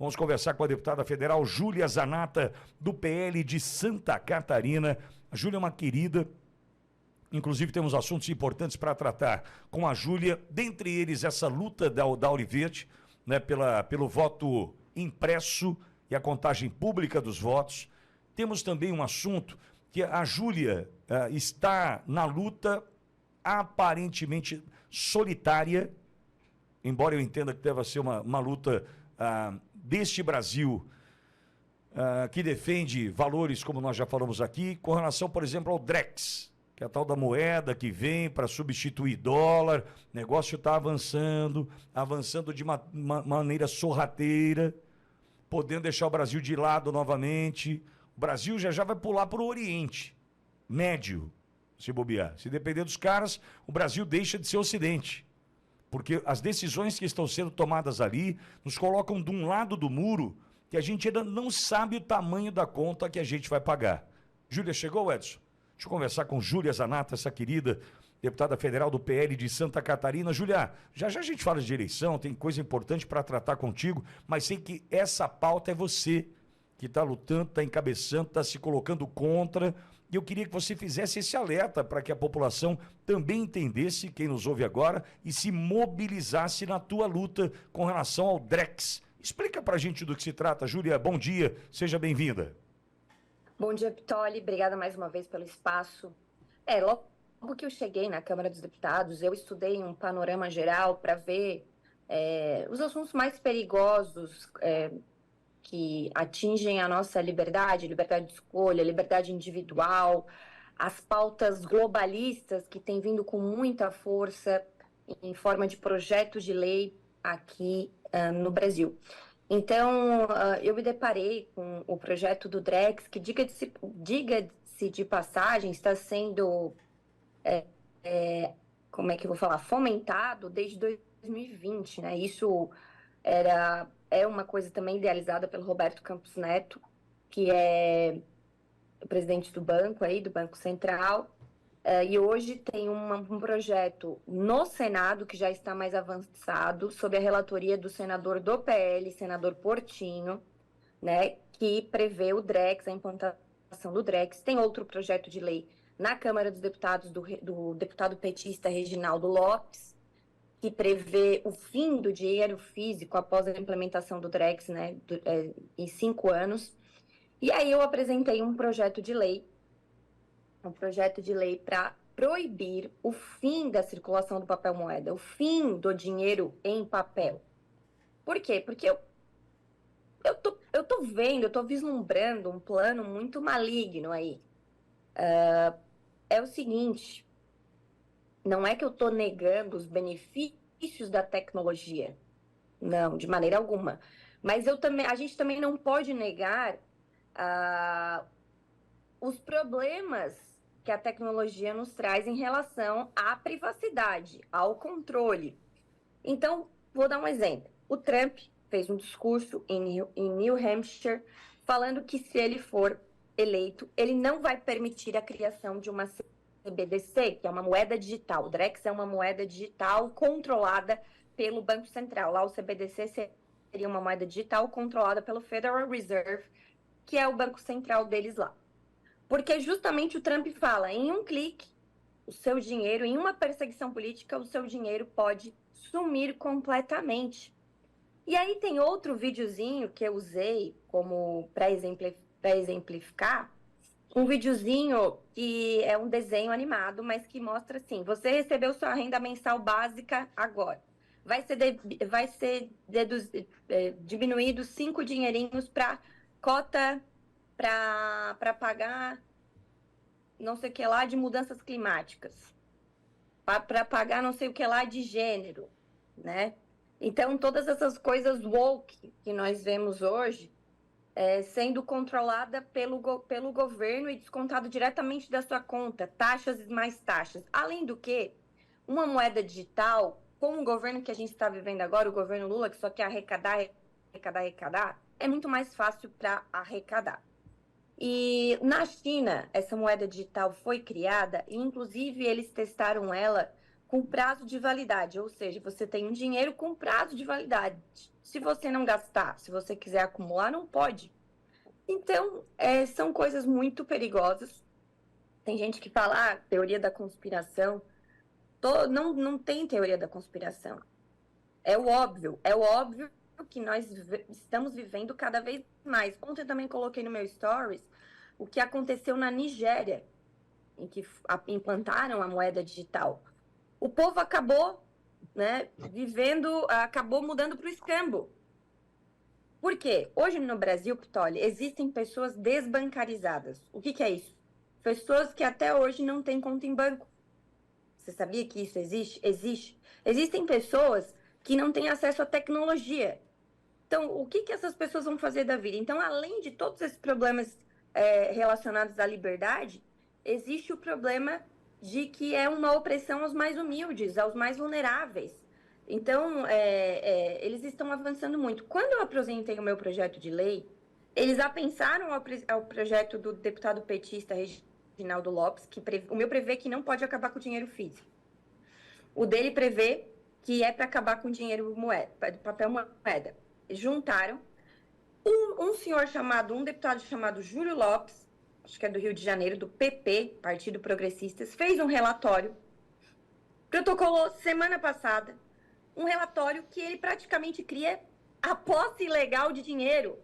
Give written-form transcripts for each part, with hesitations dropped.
Vamos conversar com a deputada federal Júlia Zanatta, do PL de Santa Catarina. A Júlia é uma querida, inclusive temos assuntos importantes para tratar com a Júlia, dentre eles essa luta da Auriverde, né, pelo voto impresso e a contagem pública dos votos. Temos também um assunto que a Júlia está na luta aparentemente solitária, embora eu entenda que deva ser uma luta deste Brasil que defende valores, como nós já falamos aqui, com relação, por exemplo, ao Drex, que é a tal da moeda que vem para substituir dólar. O negócio está avançando de uma maneira sorrateira, podendo deixar o Brasil de lado novamente. O Brasil já vai pular para o Oriente Médio, se bobear. Se depender dos caras, o Brasil deixa de ser Ocidente. Porque as decisões que estão sendo tomadas ali nos colocam de um lado do muro que a gente ainda não sabe o tamanho da conta que a gente vai pagar. Júlia, chegou, Edson? Deixa eu conversar com Júlia Zanatta, essa querida deputada federal do PL de Santa Catarina. Júlia, já a gente fala de eleição, tem coisa importante para tratar contigo, mas sei que essa pauta é você que está lutando, está encabeçando, está se colocando contra. E eu queria que você fizesse esse alerta para que a população também entendesse, quem nos ouve agora, e se mobilizasse na tua luta com relação ao Drex. Explica para a gente do que se trata. Júlia, bom dia, seja bem-vinda. Bom dia, Pitoli, obrigada mais uma vez pelo espaço. Logo que eu cheguei na Câmara dos Deputados, eu estudei um panorama geral para ver os assuntos mais perigosos que atingem a nossa liberdade de escolha, liberdade individual, as pautas globalistas que têm vindo com muita força em forma de projetos de lei aqui no Brasil. Então, eu me deparei com o projeto do Drex, que, diga-se de passagem, está sendo, como é que eu vou falar, fomentado desde 2020, né? Isso é uma coisa também idealizada pelo Roberto Campos Neto, que é o presidente do Banco Central, e hoje tem um projeto no Senado, que já está mais avançado, sob a relatoria do senador do PL, senador Portinho, né, que prevê o Drex, a implantação do Drex. Tem outro projeto de lei na Câmara dos Deputados, do deputado petista Reginaldo Lopes, que prevê o fim do dinheiro físico após a implementação do Drex, né, em 5 anos. E aí eu apresentei um projeto de lei para proibir o fim da circulação do papel moeda, o fim do dinheiro em papel. Por quê? Porque eu tô vendo, eu tô vislumbrando um plano muito maligno aí. É o seguinte, não é que eu tô negando os benefícios da tecnologia, não, de maneira alguma. Mas a gente também não pode negar os problemas que a tecnologia nos traz em relação à privacidade, ao controle. Então, vou dar um exemplo. O Trump fez um discurso em New Hampshire falando que, se ele for eleito, ele não vai permitir a criação de uma CBDC, que é uma moeda digital. O Drex é uma moeda digital controlada pelo Banco Central. Lá o CBDC seria uma moeda digital controlada pelo Federal Reserve, que é o banco central deles lá. Porque justamente o Trump fala, em um clique, o seu dinheiro, em uma perseguição política, o seu dinheiro pode sumir completamente. E aí tem outro videozinho que eu usei como para exemplificar, um videozinho que é um desenho animado, mas que mostra assim, você recebeu sua renda mensal básica agora. Vai ser diminuído 5 dinheirinhos para cota para pagar não sei o que lá de mudanças climáticas, para pagar não sei o que lá de gênero, né? Então, todas essas coisas woke que nós vemos hoje sendo controlada pelo governo e descontado diretamente da sua conta, taxas e mais taxas. Além do que, uma moeda digital, com o governo que a gente está vivendo agora, o governo Lula, que só quer arrecadar, é muito mais fácil para arrecadar. E na China, essa moeda digital foi criada e, inclusive, eles testaram ela com prazo de validade, ou seja, você tem um dinheiro com prazo de validade. Se você não gastar, se você quiser acumular, não pode. Então, são coisas muito perigosas. Tem gente que fala, teoria da conspiração. Não tem teoria da conspiração. É o óbvio que nós estamos vivendo cada vez mais. Ontem eu também coloquei no meu stories o que aconteceu na Nigéria, em que implantaram a moeda digital. O povo acabou, né, acabou mudando para o escambo. Por quê? Hoje no Brasil, Pitoli, existem pessoas desbancarizadas. O que é isso? Pessoas que até hoje não têm conta em banco. Você sabia que isso existe? Existe. Existem pessoas que não têm acesso à tecnologia. Então, o que essas pessoas vão fazer da vida? Então, além de todos esses problemas relacionados à liberdade, existe o problema de que é uma opressão aos mais humildes, aos mais vulneráveis. Então, eles estão avançando muito. Quando eu apresentei o meu projeto de lei, eles apensaram ao projeto do deputado petista Reginaldo Lopes, que o meu prevê que não pode acabar com o dinheiro físico. O dele prevê que é para acabar com o dinheiro papel moeda. Juntaram um deputado chamado Júlio Lopes, acho que é do Rio de Janeiro, do PP, Partido Progressistas, fez um relatório, protocolou semana passada, um relatório que ele praticamente cria a posse ilegal de dinheiro.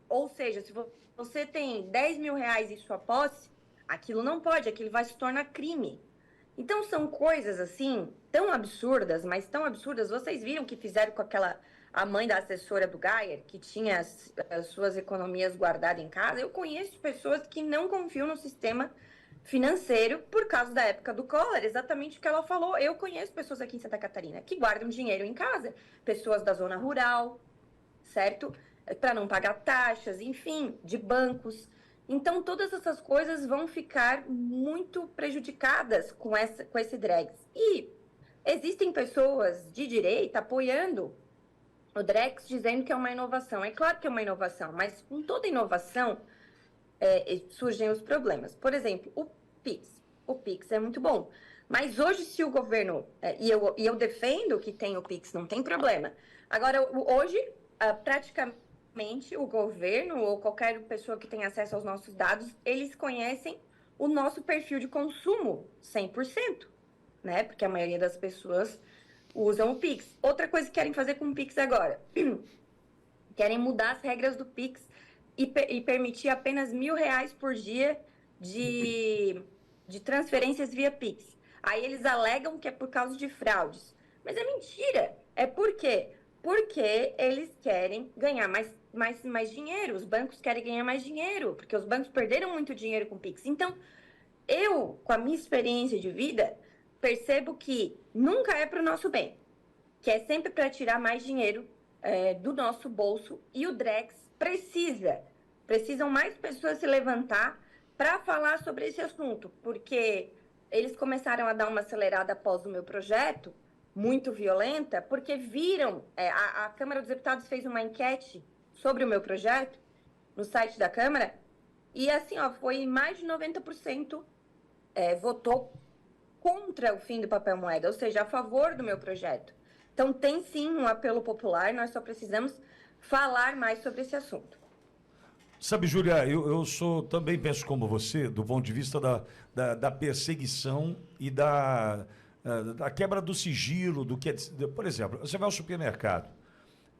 Ou seja, se você tem 10 mil reais em sua posse, aquilo não pode, aquilo vai se tornar crime. Então, são coisas assim, tão absurdas, mas tão absurdas. Vocês viram que fizeram com a mãe da assessora do Geyer, que tinha as suas economias guardadas em casa? Eu conheço pessoas que não confiam no sistema financeiro por causa da época do Collor, exatamente o que ela falou. Eu conheço pessoas aqui em Santa Catarina que guardam dinheiro em casa, pessoas da zona rural, certo? Para não pagar taxas, enfim, de bancos. Então, todas essas coisas vão ficar muito prejudicadas com esse Drex. E existem pessoas de direita apoiando o Drex, dizendo que é uma inovação. É claro que é uma inovação, mas com toda inovação surgem os problemas. Por exemplo, o Pix. O Pix é muito bom. Mas hoje, se o governo... e eu defendo que tem o Pix, não tem problema. Agora, hoje, praticamente o governo ou qualquer pessoa que tenha acesso aos nossos dados, eles conhecem o nosso perfil de consumo 100%, né? Porque a maioria das pessoas usam o Pix. Outra coisa que querem fazer com o Pix agora, querem mudar as regras do Pix e permitir apenas R$1.000 por dia de transferências via Pix. Aí eles alegam que é por causa de fraudes. Mas é mentira. É por quê? Porque eles querem ganhar mais dinheiro, os bancos querem ganhar mais dinheiro, porque os bancos perderam muito dinheiro com o Pix. Então, eu, com a minha experiência de vida, percebo que nunca é para o nosso bem, que é sempre para tirar mais dinheiro do nosso bolso, e o Drex precisam mais pessoas se levantar para falar sobre esse assunto, porque eles começaram a dar uma acelerada após o meu projeto, muito violenta, porque viram, a Câmara dos Deputados fez uma enquete sobre o meu projeto no site da Câmara, e assim, foi mais de 90% votou contra o fim do papel moeda, ou seja, a favor do meu projeto. Então, tem sim um apelo popular, nós só precisamos falar mais sobre esse assunto. Sabe, Júlia, eu também penso como você, do ponto de vista da perseguição e da quebra do sigilo, do que por exemplo, você vai ao supermercado,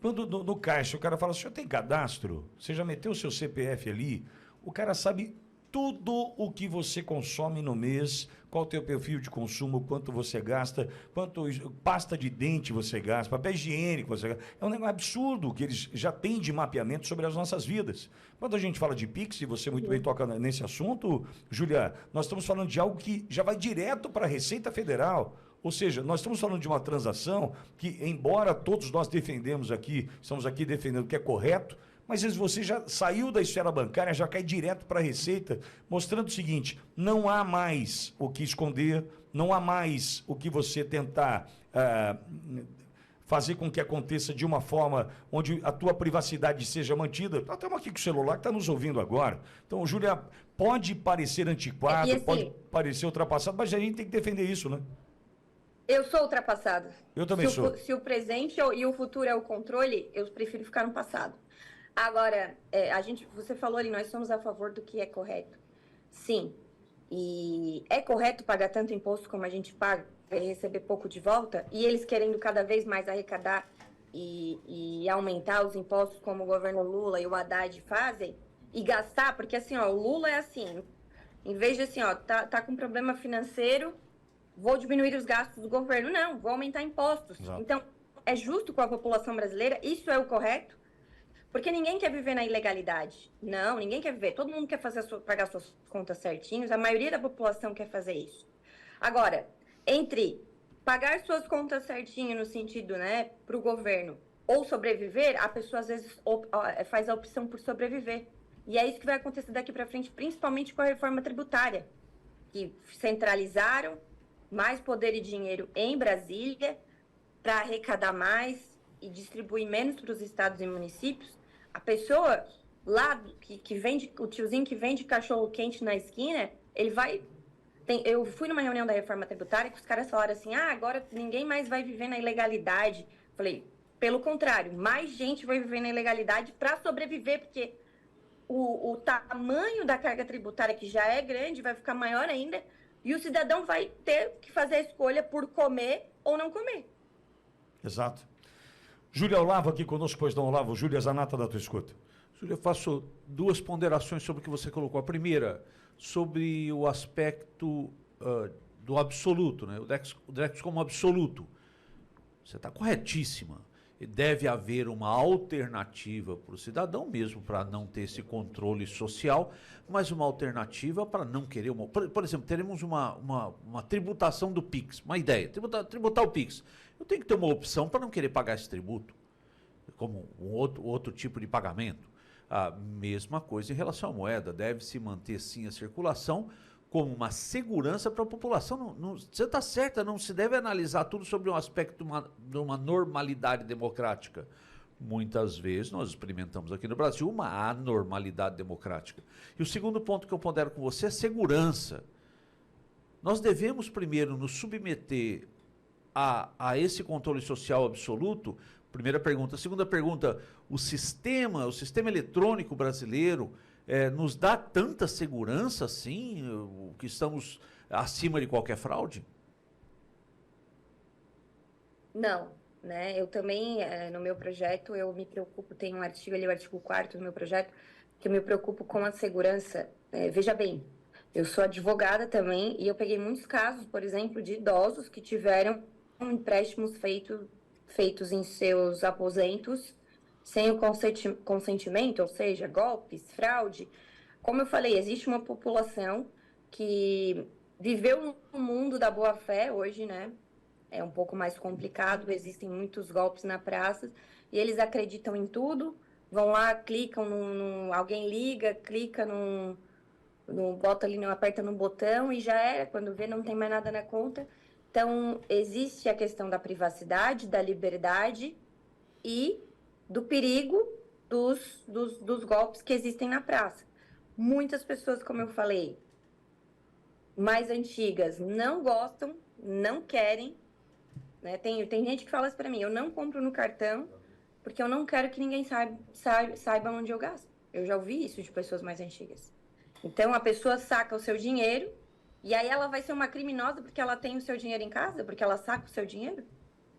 quando no caixa o cara fala, o senhor tem cadastro? Você já meteu o seu CPF ali? O cara sabe tudo o que você consome no mês, qual o teu perfil de consumo, quanto você gasta, quanto pasta de dente você gasta, papel higiênico você gasta. É um negócio absurdo que eles já têm de mapeamento sobre as nossas vidas. Quando a gente fala de Pix, e você muito bem toca nesse assunto, Júlia, nós estamos falando de algo que já vai direto para a Receita Federal. Ou seja, nós estamos falando de uma transação que, embora todos nós estamos aqui defendendo que é correto, mas às vezes você já saiu da esfera bancária, já cai direto para a Receita, mostrando o seguinte, não há mais o que esconder, não há mais o que você tentar fazer com que aconteça de uma forma onde a tua privacidade seja mantida. Nós estamos aqui com o celular que está nos ouvindo agora. Então, Júlia, pode parecer antiquado, assim, pode parecer ultrapassado, mas a gente tem que defender isso, né? Eu sou ultrapassada. Eu também sou. Se o presente e o futuro é o controle, eu prefiro ficar no passado. Agora, você falou ali, nós somos a favor do que é correto. Sim. E é correto pagar tanto imposto como a gente paga e receber pouco de volta? E eles querendo cada vez mais arrecadar e aumentar os impostos como o governo Lula e o Haddad fazem? E gastar, porque assim, ó, o Lula é assim, em vez de assim, ó, tá com problema financeiro, vou diminuir os gastos do governo. Não, vou aumentar impostos. Exato. Então, é justo com a população brasileira? Isso é o correto? Porque ninguém quer viver na ilegalidade. Não, ninguém quer viver. Todo mundo quer pagar suas contas certinhos. A maioria da população quer fazer isso. Agora, entre pagar suas contas certinho no sentido, né, para o governo, ou sobreviver, a pessoa às vezes faz a opção por sobreviver. E é isso que vai acontecer daqui para frente, principalmente com a reforma tributária, que centralizaram mais poder e dinheiro em Brasília para arrecadar mais e distribuir menos para os estados e municípios. A pessoa lá que vende, o tiozinho que vende cachorro quente na esquina, ele vai... eu fui numa reunião da reforma tributária que os caras falaram assim, agora ninguém mais vai viver na ilegalidade. Falei, pelo contrário, mais gente vai viver na ilegalidade para sobreviver, porque o tamanho da carga tributária, que já é grande, vai ficar maior ainda, e o cidadão vai ter que fazer a escolha por comer ou não comer. Exato. Júlia Olavo aqui conosco, pois não, Olavo. Júlia Zanata, da tua escuta. Júlia, eu faço duas ponderações sobre o que você colocou. A primeira, sobre o aspecto do absoluto, né? O Drex como absoluto. Você está corretíssima. Deve haver uma alternativa para o cidadão, mesmo para não ter esse controle social, mas uma alternativa para não querer... Por exemplo, teremos uma tributação do PIX, uma ideia, tributar o PIX. Eu tenho que ter uma opção para não querer pagar esse tributo, como outro tipo de pagamento. A mesma coisa em relação à moeda, deve-se manter sim a circulação como uma segurança para a população. Você está certa, não se deve analisar tudo sobre um aspecto de uma normalidade democrática. Muitas vezes nós experimentamos aqui no Brasil uma anormalidade democrática. E o segundo ponto que eu pondero com você é segurança. Nós devemos primeiro nos submeter a esse controle social absoluto. Primeira pergunta. Segunda pergunta, o sistema eletrônico brasileiro nos dá tanta segurança assim, que estamos acima de qualquer fraude? Não, né? Eu também, no meu projeto, eu me preocupo, tem um artigo ali, o artigo 4º do meu projeto, que eu me preocupo com a segurança. Veja bem, eu sou advogada também e eu peguei muitos casos, por exemplo, de idosos que tiveram empréstimos feitos em seus aposentos sem o consentimento, ou seja, golpes, fraude. Como eu falei, existe uma população que viveu no mundo da boa-fé hoje, né? É um pouco mais complicado, existem muitos golpes na praça, e eles acreditam em tudo, vão lá, clicam, alguém liga, clica bota ali, aperta no botão e já era, quando vê não tem mais nada na conta. Então, existe a questão da privacidade, da liberdade e do perigo dos golpes que existem na praça. Muitas pessoas, como eu falei, mais antigas, não gostam, não querem, né? Tem gente que fala isso para mim, eu não compro no cartão porque eu não quero que ninguém saiba onde eu gasto. Eu já ouvi isso de pessoas mais antigas. Então, a pessoa saca o seu dinheiro e aí ela vai ser uma criminosa porque ela tem o seu dinheiro em casa, porque ela saca o seu dinheiro?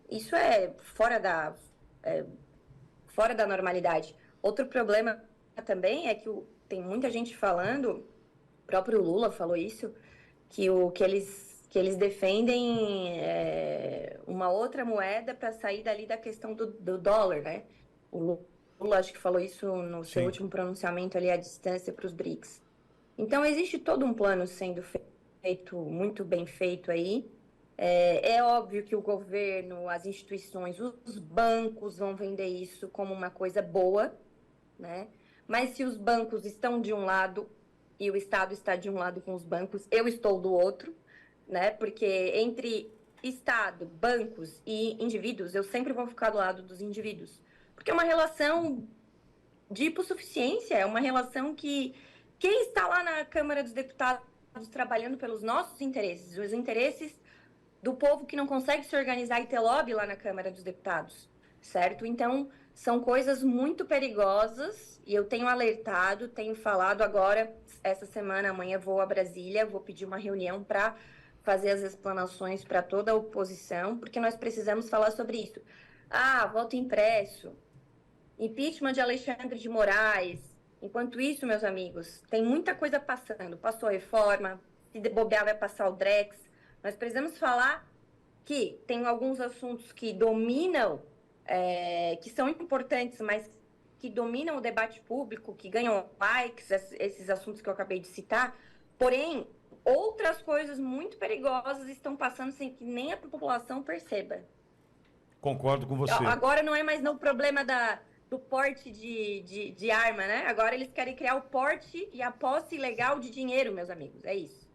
Isso é fora da normalidade. Outro problema também é que tem muita gente falando, o próprio Lula falou isso, que eles defendem uma outra moeda para sair dali da questão do dólar, né? O Lula acho que falou isso no seu último pronunciamento ali à distância para os BRICS. Então, existe todo um plano sendo feito, muito bem feito aí. É óbvio que o governo, as instituições, os bancos vão vender isso como uma coisa boa, né? Mas se os bancos estão de um lado e o Estado está de um lado com os bancos, eu estou do outro, né? Porque entre Estado, bancos e indivíduos, eu sempre vou ficar do lado dos indivíduos. Porque é uma relação de hipossuficiência, é uma relação que quem está lá na Câmara dos Deputados trabalhando pelos nossos interesses, os interesses do povo que não consegue se organizar e ter lobby lá na Câmara dos Deputados, certo? Então, são coisas muito perigosas e eu tenho alertado, tenho falado agora, essa semana, amanhã vou a Brasília, vou pedir uma reunião para fazer as explanações para toda a oposição, porque nós precisamos falar sobre isso. Voto impresso, impeachment de Alexandre de Moraes. Enquanto isso, meus amigos, tem muita coisa passando. Passou a reforma, se bobear vai passar o Drex. Nós precisamos falar que tem alguns assuntos que dominam, que são importantes, mas que dominam o debate público, que ganham likes, esses assuntos que eu acabei de citar. Porém, outras coisas muito perigosas estão passando sem que nem a população perceba. Concordo com você. Agora não é mais no problema do porte de arma, né? Agora eles querem criar o porte e a posse ilegal de dinheiro, meus amigos. É isso.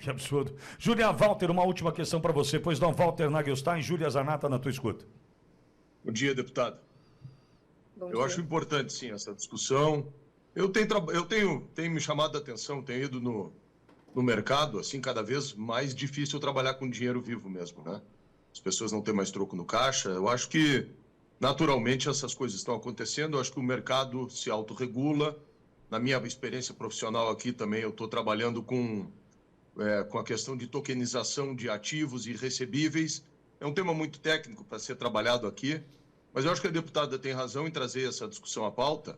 Que absurdo. Júlia Walter, uma última questão para você. Pois não, Walter Nagelstein, Júlia Zanata, na tua escuta. Bom dia, deputado. Bom Eu dia. acho importante, sim, essa discussão. Eu tenho me chamado a atenção, tenho ido no mercado, assim, cada vez mais difícil trabalhar com dinheiro vivo mesmo, né? As pessoas não têm mais troco no caixa. Eu acho que, naturalmente, essas coisas estão acontecendo. Eu acho que o mercado se autorregula. Na minha experiência profissional aqui também, eu estou trabalhando com a questão de tokenização de ativos e recebíveis. É um tema muito técnico para ser trabalhado aqui, mas eu acho que a deputada tem razão em trazer essa discussão à pauta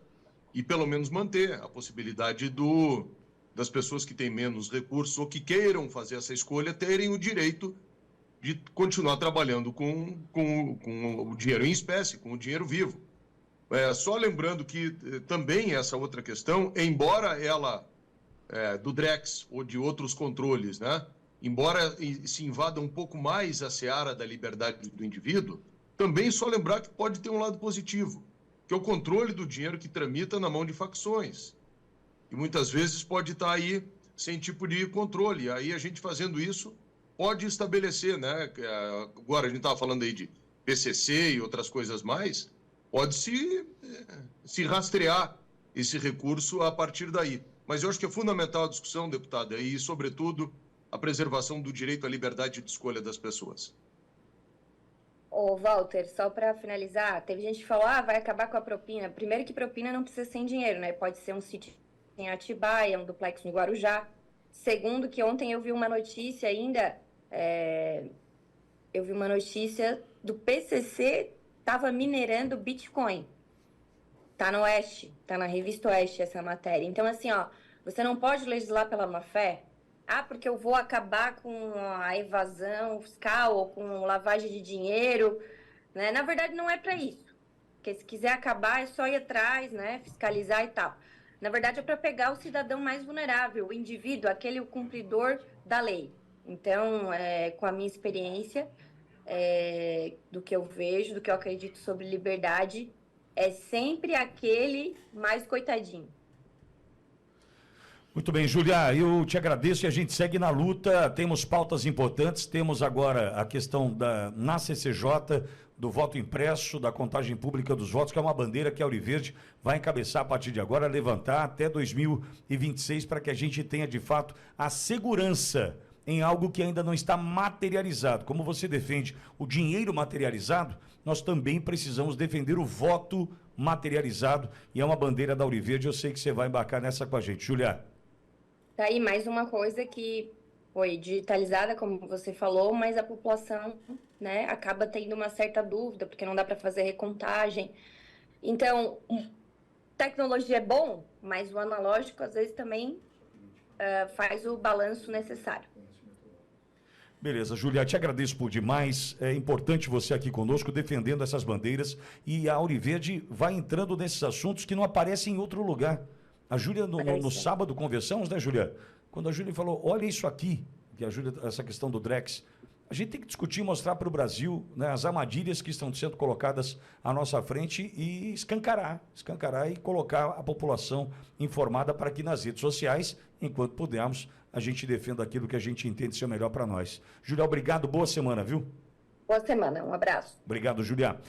e, pelo menos, manter a possibilidade das pessoas que têm menos recursos ou que queiram fazer essa escolha terem o direito de continuar trabalhando com o dinheiro em espécie, com o dinheiro vivo. Só lembrando que também essa outra questão, embora ela, do Drex ou de outros controles, né? Embora se invada um pouco mais a seara da liberdade do indivíduo, também só lembrar que pode ter um lado positivo, que é o controle do dinheiro que tramita na mão de facções. E muitas vezes pode estar aí sem tipo de controle. Aí a gente fazendo isso pode estabelecer, né? Agora a gente estava falando aí de PCC e outras coisas mais, pode se rastrear esse recurso a partir daí. Mas eu acho que é fundamental a discussão, deputada, e, sobretudo, a preservação do direito à liberdade de escolha das pessoas. Ô, Walter, só para finalizar, teve gente que falou, vai acabar com a propina. Primeiro que propina não precisa ser em dinheiro, né? Pode ser um sítio em Atibaia, um duplex no Guarujá. Segundo que ontem eu vi uma notícia ainda, eu vi uma notícia do PCC estava minerando Bitcoin. Tá no Oeste, tá na revista Oeste essa matéria. Então, assim, você não pode legislar pela má-fé. Porque eu vou acabar com a evasão fiscal ou com lavagem de dinheiro, né? Na verdade, não é para isso. Porque se quiser acabar, é só ir atrás, né? Fiscalizar e tal. Na verdade, é para pegar o cidadão mais vulnerável, o indivíduo, aquele o cumpridor da lei. Então, com a minha experiência, do que eu vejo, do que eu acredito sobre liberdade, é sempre aquele mais coitadinho. Muito bem, Júlia, eu te agradeço e a gente segue na luta. Temos pautas importantes, temos agora a questão na CCJ, do voto impresso, da contagem pública dos votos, que é uma bandeira que a Auriverde vai encabeçar a partir de agora, levantar até 2026, para que a gente tenha, de fato, a segurança em algo que ainda não está materializado. Como você defende o dinheiro materializado, nós também precisamos defender o voto materializado, e é uma bandeira da Auriverde. Eu sei que você vai embarcar nessa com a gente. Júlia. Tá aí mais uma coisa que foi digitalizada, como você falou, mas a população, né, acaba tendo uma certa dúvida, porque não dá para fazer recontagem. Então, tecnologia é bom, mas o analógico, às vezes, também faz o balanço necessário. Beleza, Júlia, te agradeço por demais. É importante você aqui conosco, defendendo essas bandeiras, e a Auriverde vai entrando nesses assuntos que não aparecem em outro lugar. A Júlia, no sábado, conversamos, né, Júlia? Quando a Júlia falou, olha isso aqui, que a Júlia, essa questão do Drex, a gente tem que discutir e mostrar para o Brasil, né, as armadilhas que estão sendo colocadas à nossa frente e escancarar e colocar a população informada para que nas redes sociais, enquanto pudermos, a gente defenda aquilo que a gente entende ser o melhor para nós. Júlia, obrigado, boa semana, viu? Boa semana, um abraço. Obrigado, Júlia.